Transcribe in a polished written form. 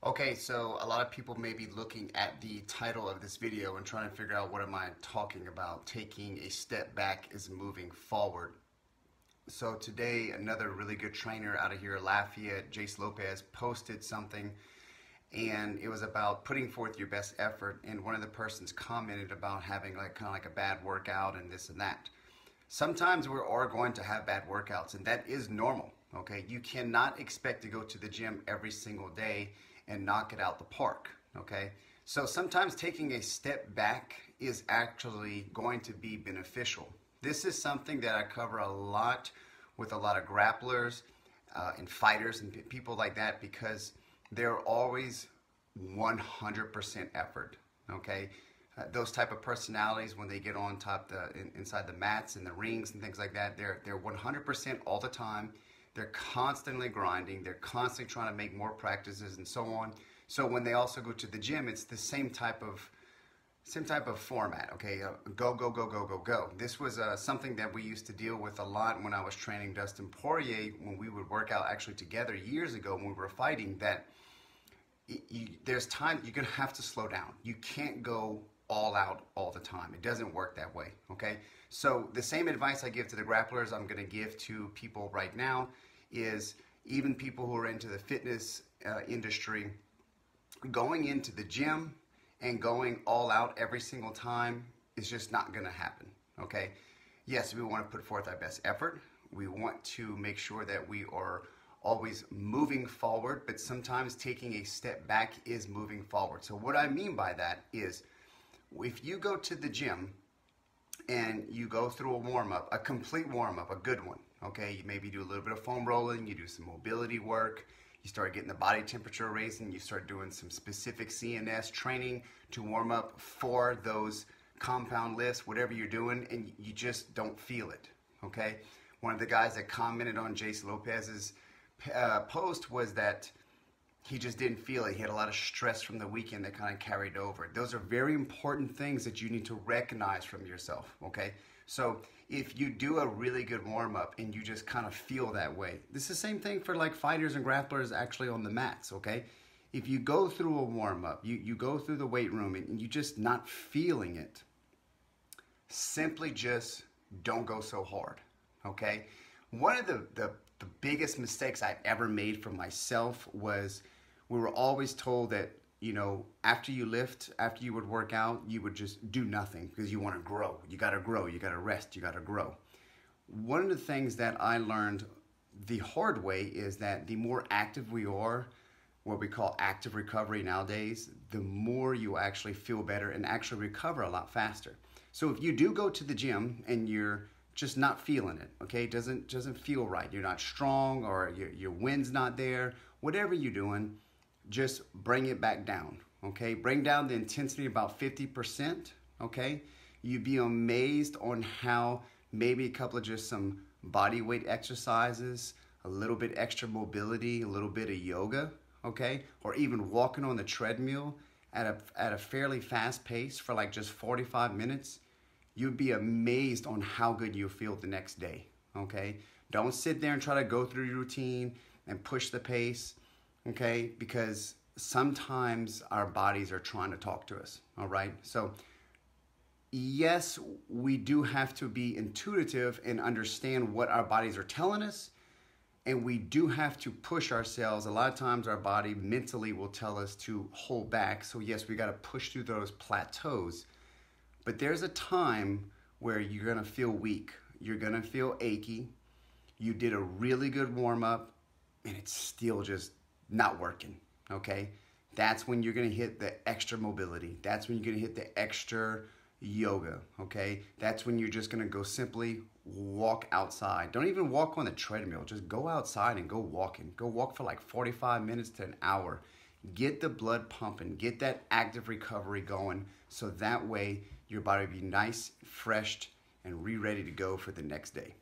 Okay, so a lot of people may be looking at the title of this video and trying to figure out what am I talking about. Taking a step back is moving forward. So today, another really good trainer out of here, Lafayette, Jace Lopez, posted something, and it was about putting forth your best effort. And one of the persons commented about having kind of like a bad workout and this and that. Sometimes we are going to have bad workouts, and that is normal. Okay, you cannot expect to go to the gym every single day and knock it out the park. Okay, so sometimes taking a step back is actually going to be beneficial. This is something that I cover a lot with a lot of grapplers and fighters and people like that, because they're always 100% effort. Okay, those type of personalities, when they get on top inside the mats and the rings and things like that, they're 100% all the time. They're constantly grinding. They're constantly trying to make more practices and so on. So when they also go to the gym, it's the same type of format. Okay, go, go, go, go, go, go. This was something that we used to deal with a lot when I was training Dustin Poirier, when we would work out actually together years ago when we were fighting. That there's time you're gonna have to slow down. You can't go all out all the time. It doesn't work that way. Okay, so the same advice I give to the grapplers, I'm gonna give to people right now. Is even people who are into the fitness industry, going into the gym and going all out every single time is just not going to happen. Okay, yes, we want to put forth our best effort. We want to make sure that we are always moving forward, but sometimes taking a step back is moving forward. So what I mean by that is, if you go to the gym and you go through a warm-up, a complete warm-up, a good one, okay, you maybe do a little bit of foam rolling, you do some mobility work, you start getting the body temperature raising, you start doing some specific CNS training to warm up for those compound lifts, whatever you're doing, and you just don't feel it, okay? One of the guys that commented on Jace Lopez's post was that he just didn't feel it. He had a lot of stress from the weekend that kind of carried over. Those are very important things that you need to recognize from yourself, okay? So if you do a really good warm-up and you just kind of feel that way, this is the same thing for like fighters and grapplers actually on the mats, okay? If you go through a warm-up, you go through the weight room and you're just not feeling it, simply just don't go so hard, okay? One of the biggest mistakes I ever made for myself was, we were always told that, you know, after you lift, after you would work out, you would just do nothing because you want to grow. You got to grow, you got to rest, you got to grow. One of the things that I learned the hard way is that the more active we are, what we call active recovery nowadays, the more you actually feel better and actually recover a lot faster. So if you do go to the gym and you're just not feeling it, okay, it doesn't feel right, you're not strong, or your wind's not there, whatever you're doing, just bring it back down, okay? Bring down the intensity about 50%, okay? You'd be amazed on how maybe a couple of just some body weight exercises, a little bit extra mobility, a little bit of yoga, okay? Or even walking on the treadmill at a fairly fast pace for like just 45 minutes, you'd be amazed on how good you'll feel the next day, okay? Don't sit there and try to go through your routine and push the pace, okay? Because sometimes our bodies are trying to talk to us, all right? So yes, we do have to be intuitive and understand what our bodies are telling us, and we do have to push ourselves. A lot of times our body mentally will tell us to hold back. So yes, we got to push through those plateaus. But there's a time where you're gonna feel weak. You're gonna feel achy. You did a really good warm-up and it's still just not working, okay? That's when you're gonna hit the extra mobility. That's when you're gonna hit the extra yoga, okay? That's when you're just gonna go simply walk outside. Don't even walk on the treadmill. Just go outside and go walking. Go walk for like 45 minutes to an hour. Get the blood pumping. Get that active recovery going, so that way your body will be nice, fresh, and ready to go for the next day.